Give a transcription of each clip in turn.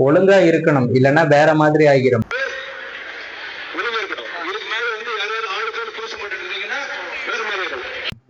ஒழுங்கா இருக்கணும், இல்லைன்னா வேற மாதிரி ஆகிரும்.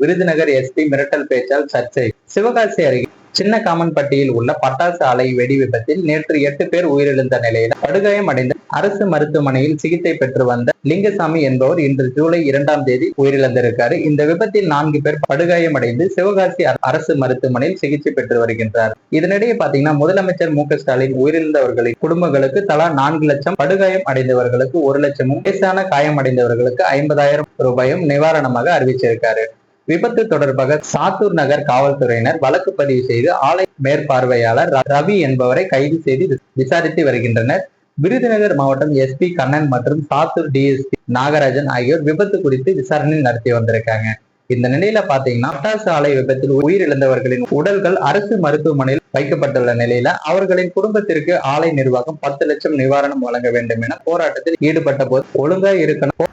விருதுநகர் எஸ்பி மிரட்டல் பேச்சால் சர்ச்சை. சிவகாசி அருகே சின்ன காமன்பட்டியில் உள்ள பட்டாசு ஆலை வெடி விபத்தில் நேற்று 8 பேர் உயிரிழந்த நிலையில் படுகாயம் அடைந்த அரசு மருத்துவமனையில் சிகிச்சை பெற்று வந்த லிங்கசாமி என்பவர் இன்று ஜூலை 2ஆம் தேதி உயிரிழந்திருக்காரு. இந்த விபத்தில் 4 பேர் படுகாயம் அடைந்து சிவகாசி அரசு மருத்துவமனையில் சிகிச்சை பெற்று வருகின்றார். இதனிடையே பாத்தீங்கன்னா முதலமைச்சர் மு.க.ஸ்டாலின் உயிரிழந்தவர்களின் குடும்பங்களுக்கு தலா 4 லட்சம், படுகாயம் அடைந்தவர்களுக்கு 1 லட்சமும், லேசான காயம் அடைந்தவர்களுக்கு 50,000 ரூபாயும் நிவாரணமாக அறிவிச்சிருக்காரு. விபத்து தொடர்பாக சாத்தூர் நகர் காவல்துறையினர் வழக்கு பதிவு செய்து ஆலை மேற்பார்வையாளர் ரவி என்பவரை கைது செய்து விசாரித்து வருகின்றனர். விருதுநகர் மாவட்டம் எஸ்பி கண்ணன் மற்றும் சாத்தூர் டிஎஸ்பி நாகராஜன் ஆகியோர் விபத்து குறித்து விசாரணை நடத்தி வந்திருக்காங்க. இந்த நிலையில பாத்தீங்கன்னா பட்டாசு ஆலை விபத்தில் உயிரிழந்தவர்களின் உடல்கள் அரசு மருத்துவமனையில் வைக்கப்பட்டுள்ள நிலையில அவர்களின் குடும்பத்திற்கு ஆலை நிர்வாகம் 10 லட்சம் நிவாரணம் வழங்க வேண்டும் என போராட்டத்தில் ஈடுபட்ட போது ஒழுங்கா இருக்கணும்,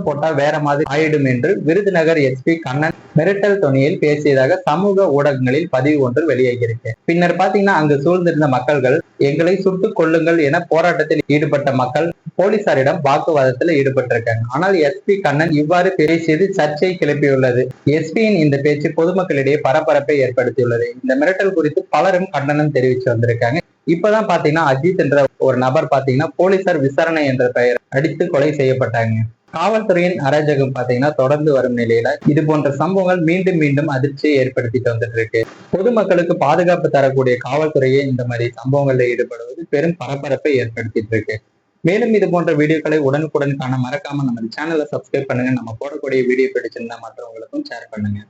போட்டா வேற மாதிரி ஆயிடும் என்று விருதுநகர் எஸ்பி கண்ணன் மிரட்டல் தொனியில் பேசியதாக சமூக ஊடகங்களில் பதிவு ஒன்று வெளியாகியிருக்கு. பின்னர் பாத்தீங்கன்னா அங்கு சூழ்ந்திருந்த மக்கள்கள் எங்களை சுட்டுக் கொள்ளுங்கள் என போராட்டத்தில் ஈடுபட்ட மக்கள் போலீசாரிடம் வாக்குவாதத்தில் ஈடுபட்டிருக்காங்க. ஆனால் எஸ்பி கண்ணன் இவ்வாறு பேசியது சர்ச்சை கிளப்பியுள்ளது. எஸ்பியின் இந்த பேச்சு பொதுமக்களிடையே பரபரப்பை ஏற்படுத்தியுள்ளது. இந்த மிரட்டல் குறித்து பலரும் கண்டனம் தெரிவித்து வந்திருக்காங்க. இப்பதான் பாத்தீங்கன்னா அஜித் என்ற ஒரு நபர் பாத்தீங்கன்னா போலீசார் விசாரணை என்ற பெயர் அடித்து கொலை செய்யப்பட்டாங்க. காவல்துறையின் அராஜகம் பாத்தீங்கன்னா தொடர்ந்து வரும் நிலையில இது போன்ற சம்பவங்கள் மீண்டும் மீண்டும் அதிர்ச்சியை ஏற்படுத்திட்டு வந்துட்டு இருக்கு. பொதுமக்களுக்கு பாதுகாப்பு தரக்கூடிய காவல்துறையே இந்த மாதிரி சம்பவங்களில் ஈடுபடுவது பெரும் பரபரப்பை ஏற்படுத்திட்டு இருக்கு. மேலும் இது போன்ற வீடியோக்களை உடனுக்குடன் காண மறக்காம நம்ம சேனலை சப்ஸ்கிரைப் பண்ணுங்க. நம்ம போடக்கூடிய வீடியோ பிடிச்சிருந்தா மற்றவங்களுக்கும் ஷேர் பண்ணுங்க.